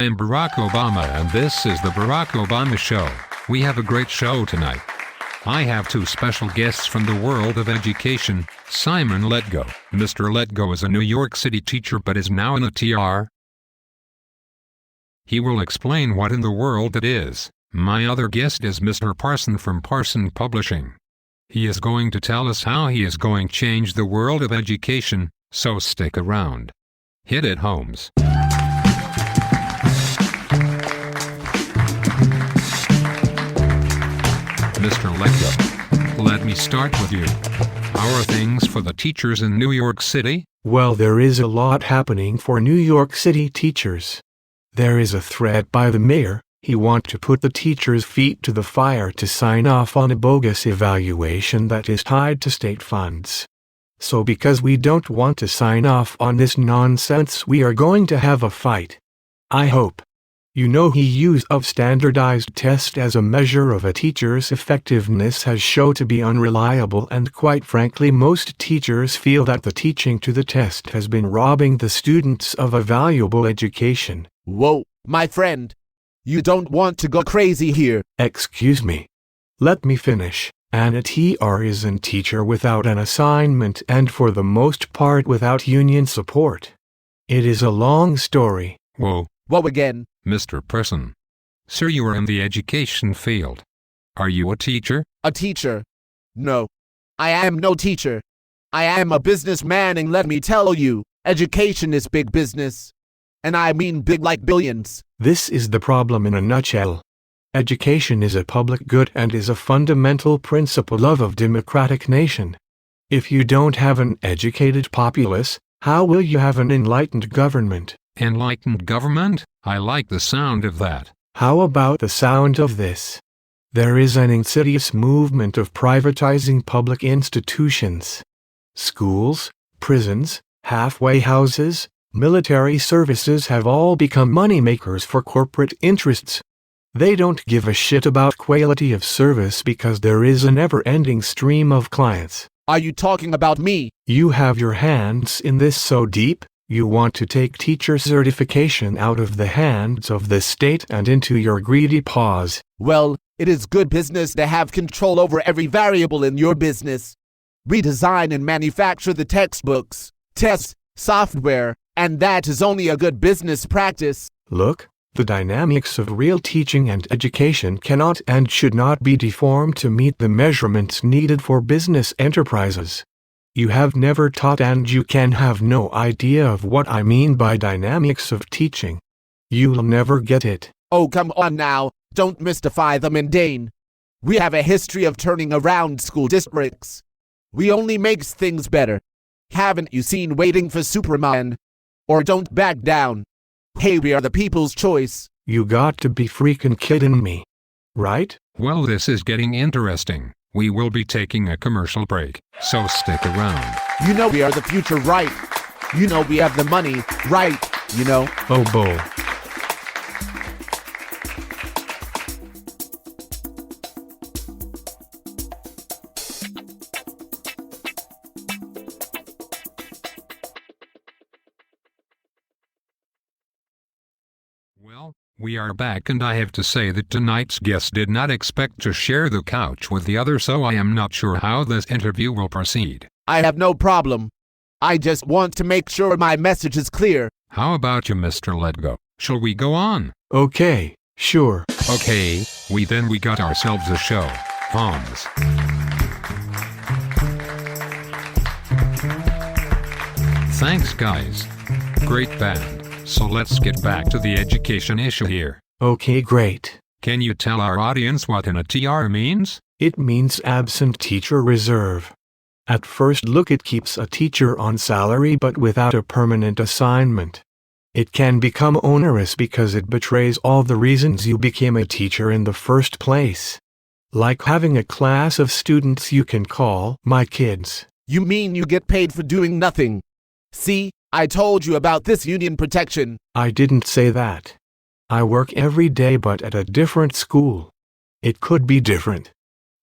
I'm Barack Obama and this is the Barack Obama Show. We have a great show tonight. I have two special guests from the world of education, Simon Letgo. Mr. Letgo is a New York City teacher but is now in a TR. He will explain what in the world it is. My other guest is Mr. Parson from Parson Publishing. He is going to tell us how he is going to change the world of education, so stick around. Hit it, Holmes. Mr. Letgo, let me start with you. How are things for the teachers in New York City? Well, there is a lot happening for New York City teachers. There is a threat by the mayor. He wants to put the teachers' feet to the fire to sign off on a bogus evaluation that is tied to state funds. So because we don't want to sign off on this nonsense, we are going to have a fight. I hope. You know, he use of standardized test as a measure of a teacher's effectiveness has shown to be unreliable, and quite frankly most teachers feel that the teaching to the test has been robbing the students of a valuable education. Whoa, my friend. You don't want to go crazy here. Excuse me. Let me finish. And a TR is a teacher without an assignment and for the most part without union support. It is a long story. Whoa. Whoa again. Mr. Parson. Sir, you are in the education field. Are you a teacher? A teacher? No. I am no teacher. I am a businessman, and let me tell you, education is big business. And I mean big like billions. This is the problem in a nutshell. Education is a public good and is a fundamental principle of a democratic nation. If you don't have an educated populace, how will you have an enlightened government? Enlightened government? I like the sound of that. How about the sound of this? There is an insidious movement of privatizing public institutions. Schools, prisons, halfway houses, military services have all become moneymakers for corporate interests. They don't give a shit about quality of service because there is a never-ending stream of clients. Are you talking about me? You have your hands in this so deep. You want to take teacher certification out of the hands of the state and into your greedy paws. Well, it is good business to have control over every variable in your business. Redesign and manufacture the textbooks, tests, software, and that is only a good business practice. Look, the dynamics of real teaching and education cannot and should not be deformed to meet the measurements needed for business enterprises. You have never taught and you can have no idea of what I mean by dynamics of teaching. You'll never get it. Oh, come on now, don't mystify the mundane. We have a history of turning around school districts. We only makes things better. Haven't you seen Waiting for Superman? Or Don't Back Down? Hey, we are the people's choice. You got to be freaking kidding me. Right? Well, this is getting interesting. We will be taking a commercial break, so stick around. You know we are the future, right? You know we have the money, right? You know? Oh, bull. Well, we are back, and I have to say that tonight's guest did not expect to share the couch with the other, so I am not sure how this interview will proceed. I have no problem. I just want to make sure my message is clear. How about you, Mr. Letgo? Shall we go on? Okay, sure. Okay, we got ourselves a show. Holmes. Thanks, guys. Great band. So let's get back to the education issue here. Okay, great. Can you tell our audience what an ATR means? It means absent teacher reserve. At first look, it keeps a teacher on salary but without a permanent assignment. It can become onerous because it betrays all the reasons you became a teacher in the first place. Like having a class of students you can call my kids. You mean you get paid for doing nothing? See, I told you about this union protection. I didn't say that. I work every day but at a different school. It could be different.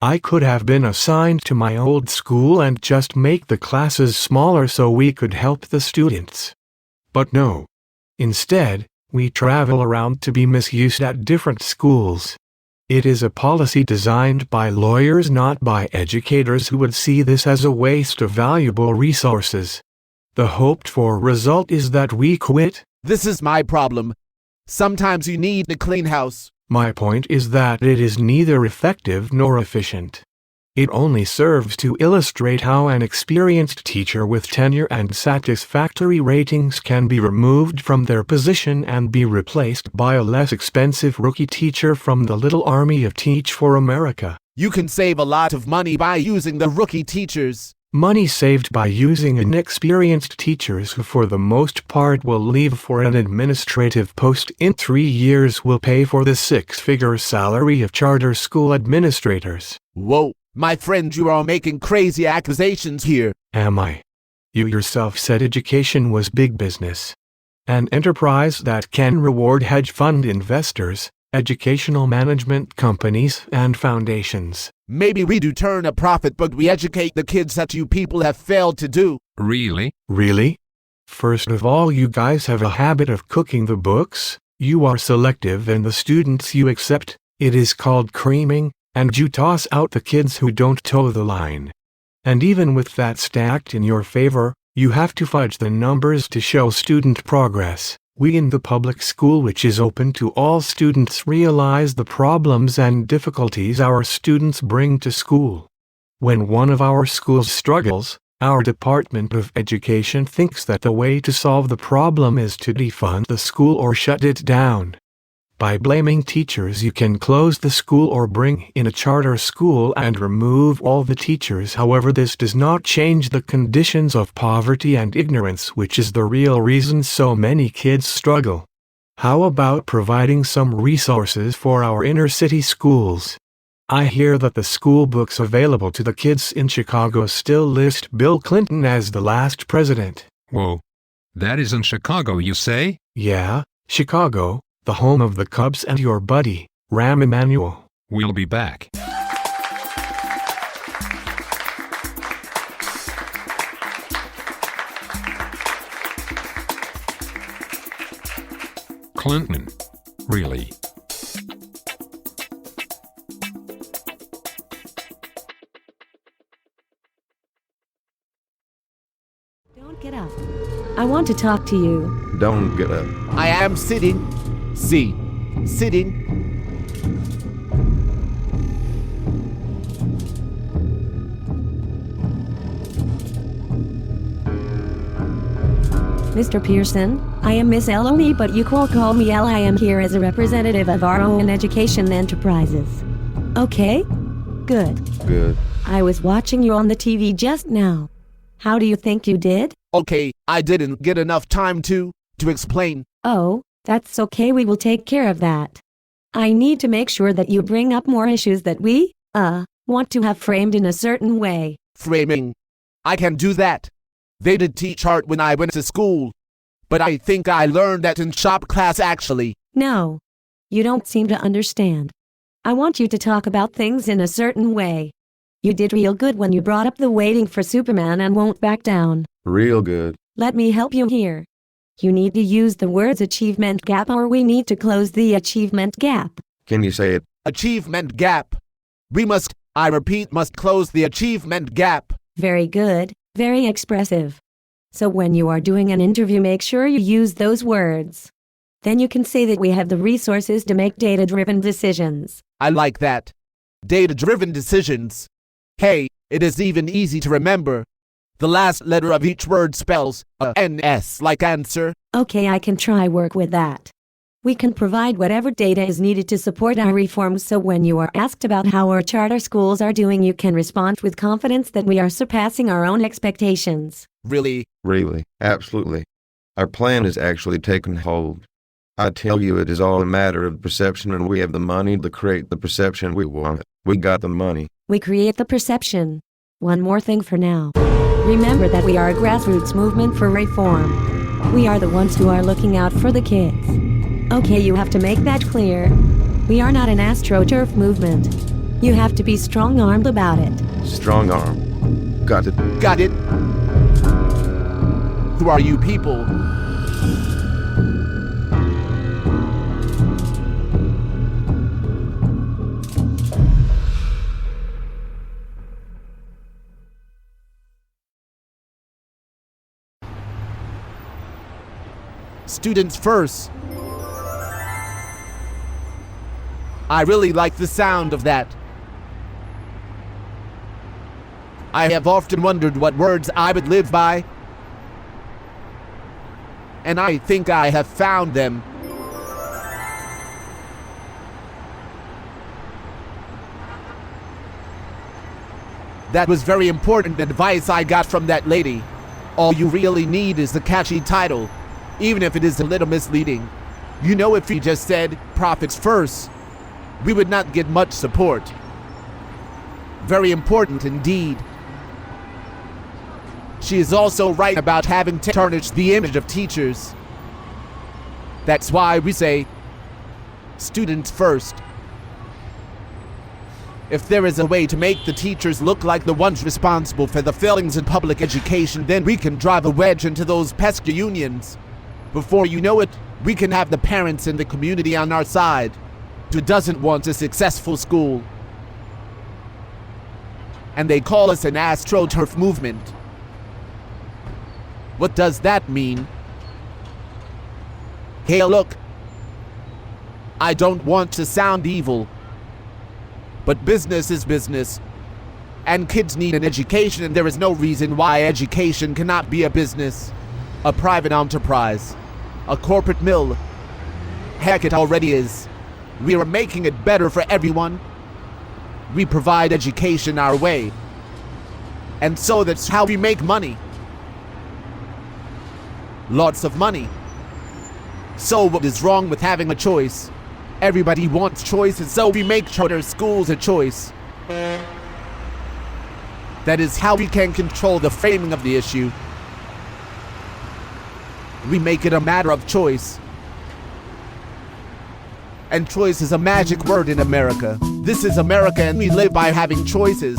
I could have been assigned to my old school and just make the classes smaller so we could help the students. But no. Instead, We travel around to be misused at different schools. It is a policy designed by lawyers, not by educators who would see this as a waste of valuable resources. The hoped-for result is that we quit. This is my problem. Sometimes you need a clean house. My point is that it is neither effective nor efficient. It only serves to illustrate how an experienced teacher with tenure and satisfactory ratings can be removed from their position and be replaced by a less expensive rookie teacher from the little army of Teach for America. You can save a lot of money by using the rookie teachers. Money saved by using inexperienced teachers who for the most part will leave for an administrative post in 3 years will pay for the six-figure salary of charter school administrators. Whoa, my friend, you are making crazy accusations here. Am I? You yourself said education was big business. An enterprise that can reward hedge fund investors, educational management companies, and foundations. Maybe we do turn a profit, but we educate the kids that you people have failed to do. Really? Really? First of all, you guys have a habit of cooking the books. You are selective in the students you accept. It is called creaming, and you toss out the kids who don't toe the line. And even with that stacked in your favor, you have to fudge the numbers to show student progress. We in the public school, which is open to all students, realize the problems and difficulties our students bring to school. When one of our schools struggles, our Department of Education thinks that the way to solve the problem is to defund the school or shut it down. By blaming teachers, you can close the school or bring in a charter school and remove all the teachers. However, this does not change the conditions of poverty and ignorance, which is the real reason so many kids struggle. How about providing some resources for our inner-city schools? I hear that the school books available to the kids in Chicago still list Bill Clinton as the last president. Whoa. That is in Chicago, you say? Yeah, Chicago, the home of the Cubs and your buddy, Rahm Emanuel. We'll be back. Clinton. Really? Don't get up. I want to talk to you. Don't get up. I am sitting. See, sitting. Mr. Pearson, I am Miss Eloni, but you can call me Elle. I am here as a representative of our own education enterprises. Okay? Good. Good. I was watching you on the TV just now. How do you think you did? Okay, I didn't get enough time to explain. Oh, that's okay. We will take care of that. I need to make sure that you bring up more issues that we, want to have framed in a certain way. Framing. I can do that. They did teach art when I went to school. But I think I learned that in shop class actually. No. You don't seem to understand. I want you to talk about things in a certain way. You did real good when you brought up the waiting for Superman and won't back down. Real good. Let me help you here. You need to use the words achievement gap, or we need to close the achievement gap. Can you say it? Achievement gap. We must, I repeat, must close the achievement gap. Very good, very expressive. So when you are doing an interview, make sure you use those words. Then you can say that we have the resources to make data-driven decisions. I like that. Data-driven decisions. Hey, it is even easy to remember. The last letter of each word spells NS like answer. Okay, I can try work with that. We can provide whatever data is needed to support our reforms, so when you are asked about how our charter schools are doing, you can respond with confidence that we are surpassing our own expectations. Really? Really. Absolutely. Our plan is actually taking hold. I tell you, it is all a matter of perception, and we have the money to create the perception we want. We got the money. We create the perception. One more thing for now. Remember that we are a grassroots movement for reform. We are the ones who are looking out for the kids. Okay, you have to make that clear. We are not an AstroTurf movement. You have to be strong-armed about it. Strong arm. Got it. Got it. Who are you people? Students first. I really like the sound of that. I have often wondered what words I would live by, and I think I have found them. That was very important advice I got from that lady. All you really need is the catchy title, even if it is a little misleading. You know, if you just said, "Profits first," we would not get much support. Very important indeed. She is also right about having tarnished the image of teachers. That's why we say, students first. If there is a way to make the teachers look like the ones responsible for the failings in public education, then we can drive a wedge into those pesky unions. Before you know it, we can have the parents and the community on our side, who doesn't want a successful school. And they call us an AstroTurf movement. What does that mean? Hey, look. I don't want to sound evil, but business is business. And kids need an education, and there is no reason why education cannot be a business, a private enterprise, a corporate mill. Heck, it already is. We are making it better for everyone. We provide education our way. And so that's how we make money. Lots of money. So what is wrong with having a choice? Everybody wants choices, so we make charter schools a choice. That is how we can control the framing of the issue. We make it a matter of choice. And choice is a magic word in America. This is America, and we live by having choices.